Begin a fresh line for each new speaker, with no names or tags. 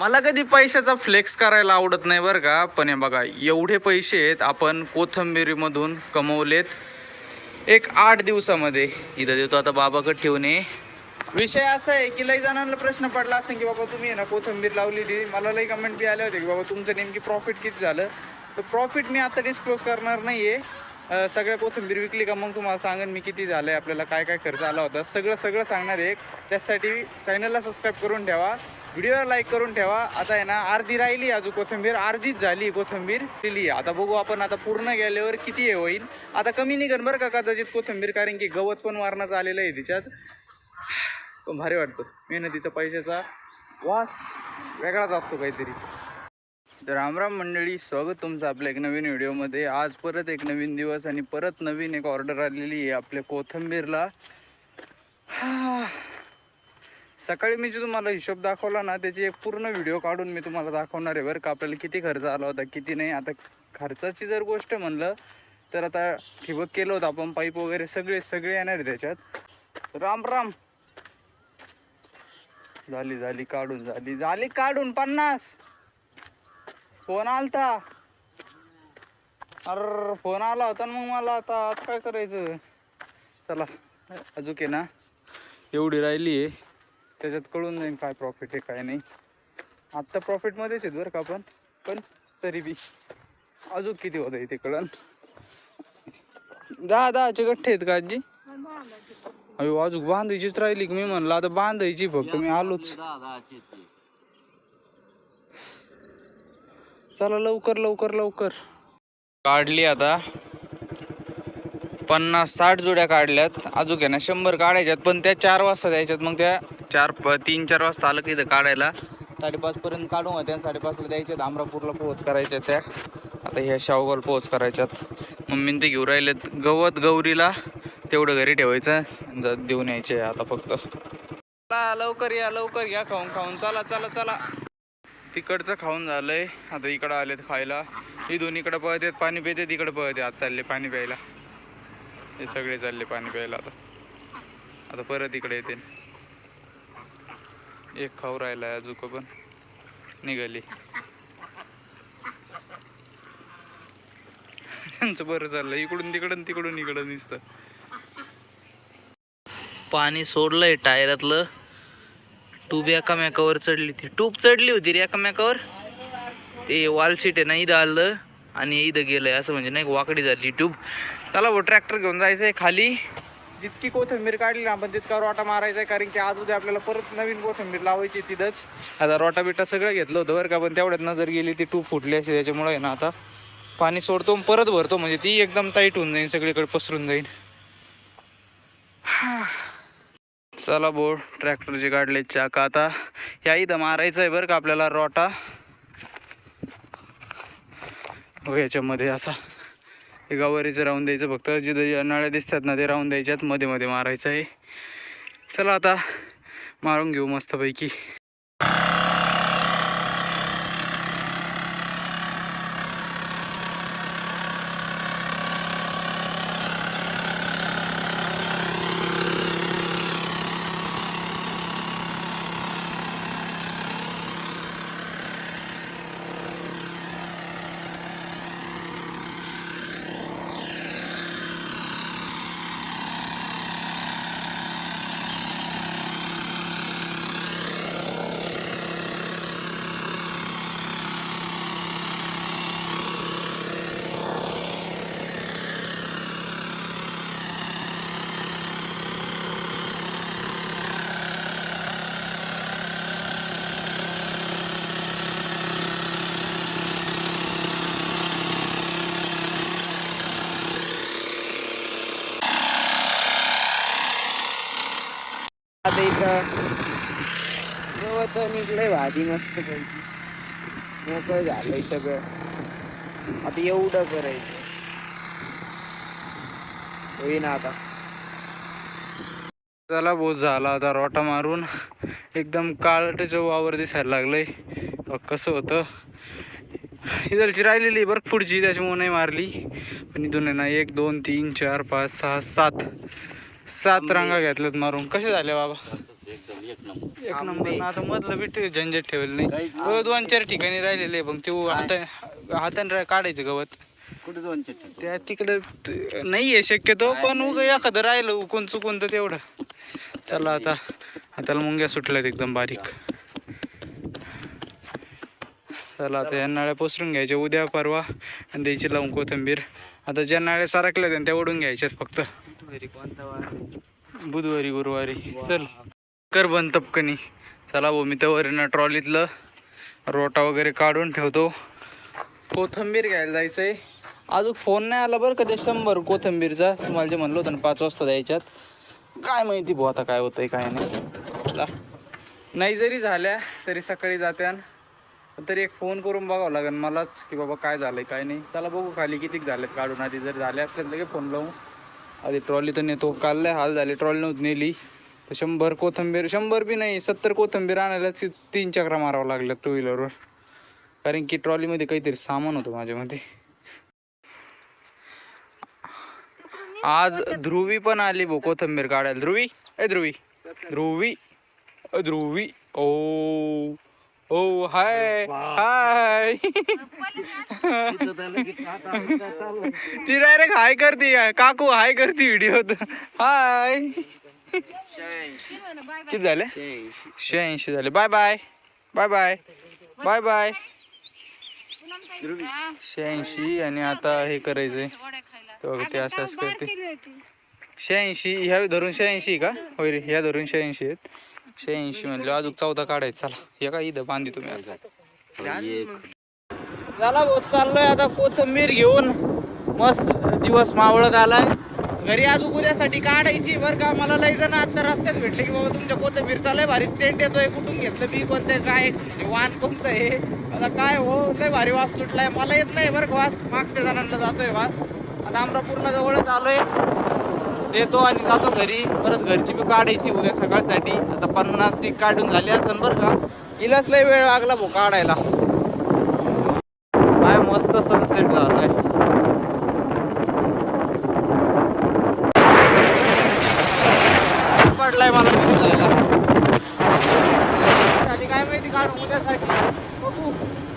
मला कधी पैशाचा फ्लेक्स करायला आवडत नाही बरं का, पण हे बघा एवढे पैसे आहेत आपण कोथिंबिरीमधून कमवलेत एक 8 दिवसामध्ये. इथं देतो आता बाबाकडे ठेवून. विषय असा आहे की लई जणांना प्रश्न पडला असेल की बाबा तुम्ही ना कोथिंबीर लावली ती, मला लई कमेंट बी आले होते की बाबा तुमचं नेमकी प्रॉफिट किती झालं. तर प्रॉफिट मी आता डिस्क्लोज करणार नाही आहे. सगळ्या कोथिंबीर विकली का मग तुम्हाला सांगेन मी किती झालं आहे, आपल्याला काय काय खर्च आला होता, सगळं सांगणार आहे. त्यासाठी चॅनलला सबस्क्राईब करून ठेवा, व्हिडिओला लाईक करून ठेवा. आता आहे ना अर्धी राहिली अजून कोथिंबीर, अर्धीच झाली कोथिंबीर दिली. आता बघू आपण आता पूर्ण गेल्यावर किती हे होईल. आता कमी निघन बरं का कदाचित कोथिंबीर, कारण की गवत पण मारण्याचं आलेलं आहे तिच्यात. पण भारी वाटतं, मेहनतीचा पैशाचा वास वेगळाच असतो काहीतरी. तर रामराम मंडळी, स्वागत तुमचं आपल्या एक नवीन व्हिडिओमध्ये. आज परत एक नवीन दिवस आणि परत नवीन एक ऑर्डर आलेली आहे आपल्या कोथिंबीरला. सकाळी मी जो तुम्हाला हिशोब दाखवला ना त्याची एक पूर्ण व्हिडिओ काढून मी तुम्हाला दाखवणार आहे बरं का, आपल्याला किती खर्च आला होता किती नाही. आता खर्चाची जर गोष्ट म्हणलं तर आता ठिबक केलं होतं आपण, पाईप वगैरे सगळे येणार आहे त्याच्यात. राम राम. झाली काढून 50. फोन आलता, अरे फोन आला होता ना मग मला. आता काय करायचं, चला अजून आहे ना एवढी राहिली आहे, त्याच्यात कळून जाईल काय प्रॉफिट आहे काय नाही. आत्ता प्रॉफिटमध्येच आहेत बरं का आपण, पण तरी बी अजून किती होतं आहे ते कळण. 10-10चे गठ्ठे आहेत का आजी? अयो अजून बांधायचीच राहिली की, मी म्हणलं आता बांधायची फक्त, मी आलोच. चला लवकर काढली. आता 50-60 जोड्या काढल्यात, अजून आहे ना 100 काढायच्यात, पण त्या 4 वाजता द्यायच्यात. मग त्या 3-4 वाजता आलं की इथं काढायला 5:30 पर्यंत काढून होत्या. 5:30ला द्यायच्यात, अमरापूरला पोहोच करायच्या त्या. आता ह्या शावगावला पोहोच करायच्यात. मम्मीने ते घेऊन राहिलेत गवत गौरीला, तेवढं घरी ठेवायचं, देऊन यायचे आता फक्त. लवकर या खाऊन. चला तिकडचं खाऊन झालंय, आता इकडं आलेत खायला. ही दोन इकडं पळतात पाणी पितात, इकडं पळते आज चालले पाणी प्यायला. हे सगळे चालले पाणी प्यायला. आता परत इकडे येते. एक खाऊ राहिला अजून पण निघाली. त्यांचं बरं चाललं, इकडून तिकडून इकडं नुसतं पाणी सोडलंय टायरातलं. ट्यूब एकामेकावर चढली, ती ट्यूब चढली होती रे एकामेकावर. ते वॉल सीट आहे ना इथं आलं आणि इथं गेलंय असं, म्हणजे नाही वाकडी झाली ट्यूब. चला भाऊ ट्रॅक्टर घेऊन जायचंय खाली. जितकी कोथिंबीर काढली ना आपण तितका रोटा मारायचा आहे, कारण की आज उद्या आपल्याला परत नवीन कोथिंबीर लावायची तिथंच. आता रोटा बिटा सगळं घेतलं होतं बरं का, पण तेवढ्यात नजर गेली ती ट्यूब फुटली अशी, त्याच्यामुळे आहे ना आता पाणी सोडतो परत भरतो, म्हणजे ती एकदम टाईट होऊन जाईल, सगळीकडे पसरून जाईल. चला बोर्ड ट्रॅक्टरचे काढले चाका. आता ह्या इथं मारायचं आहे बरं का आपल्याला रोटा. हो याच्यामध्ये असा हे गावारीचं राहून द्यायचं, फक्त जिथं नळ्या दिसतात ना ते राहून द्यायच्यात, मध्ये मारायचं आहे. चला आता मारून घेऊ मस्तपैकी. आता इथं गवत निघलंय भाजी मस्त पैकी, मोकळं झालंय सगळं. आता एवढं करायचं होईना आता. चला बहुत झाला आता रोटा मारून, एकदम काळटच वावर दिसायला लागलंय. कसं होतं इथलची राहिलेली बरं पुढची, त्याच्यामुळे नाही मारली. पण इथून आहे ना 1 2 3 4 5 6 7 रांगा घेतल्यात मारून. कसे झाले बाबा? एक नंबर ना. आता मधलं बी झंझट ठेवलं नाही. 2-4 ठिकाणी राहिलेले पण ते हाताने काढायचं गवत
कुठे 2-4
त्या तिकडं नाहीये शक्यतो, पण एखादं राहिलं कोण चुकून तर तेवढं. चला आता हाताला मुंग्या सुटल्यात एकदम बारीक. चला आता या नाळ्या पसरून घ्यायच्या उद्या परवा आणि द्यायची लावून कोथिंबीर. आता ज्या नाळ्या सारखल्या आहेत त्या ओढून घ्यायच्याच फक्त. बुधवारी गुरुवारी. चल कर बंद तपकनी. चला भाऊ मी तर ना ट्रॉलीतलं रोटा वगैरे काढून ठेवतो. कोथिंबीर घ्यायला जायचंय. अजून फोन नाही आला बरं का ते 100 कोथिंबीरचा तुम्हाला जे म्हणलं होतं ना 5 वाजता द्यायच्यात. काय माहिती भाऊ आता काय होतंय काय नाही. नाही जरी झाल्या तरी सकाळी जात्यान, तरी एक फोन करून बघावं लागेल मलाच की बाबा काय झालंय काय नाही. चला बघू खाली कितीक झालेत काढून. आधी जर झाले असले लगे फोन लावू. आधी ट्रॉली तर नेतो. काल लय हाल झाले ट्रॉली नव्हती नेली तर 100 कोथिंबीर 100 बी नाही 70 कोथिंबीर आणायलाच 3 चक्रा मारावं लागलं 2 व्हीलरवर. कारण की ट्रॉलीमध्ये काहीतरी सामान होतं माझ्यामध्ये. आज ध्रुवी पण आली भाऊ कोथिंबीर काढायला. ध्रुवी ध्रुवी ध्रुवी ध्रुवी ओ ओ हाय हाय. ती डायरेक्ट हाय करते काकू हाय करते व्हिडिओत. हाय. किती झाले? 86 झाले. Bye bye bye bye bye bye. 86 आणि आता हे करायचंय ते असंच करते. 86 ह्या धरून 86 का होय रे. ह्या धरून 86 आहेत. 86 म्हणलं अजून 14 काढायचं. चला हे का इथं बांधी तुम्ही. चला भाऊ चाललोय आता कोथिंबीर घेऊन. मस्त दिवस मावळत आलाय. घरी आज उद्यासाठी काढायची बरं का. मला लई जण आता रस्त्यात भेटले की बाबा तुमच्या कोथिंबीर चालय भारी सेंट येतोय. कुठून घेतलं बी कोणतं काय वाण कोणतं हे. आता काय हो लय भारी वास सुटलाय. मला येत नाही बरं का वास. मागच्या जणांना जातोय वास. आता अमरापूरला जवळच आलोय. देतो आणि जातो घरी. परत घरची बी काढायची उद्या सकाळसाठी. आता 50 काढून झाली असेल बरं का. हिलाच लय वेळ लागला भाऊ काढायला. काय मस्त सनसेट झालाय. पडलाय मला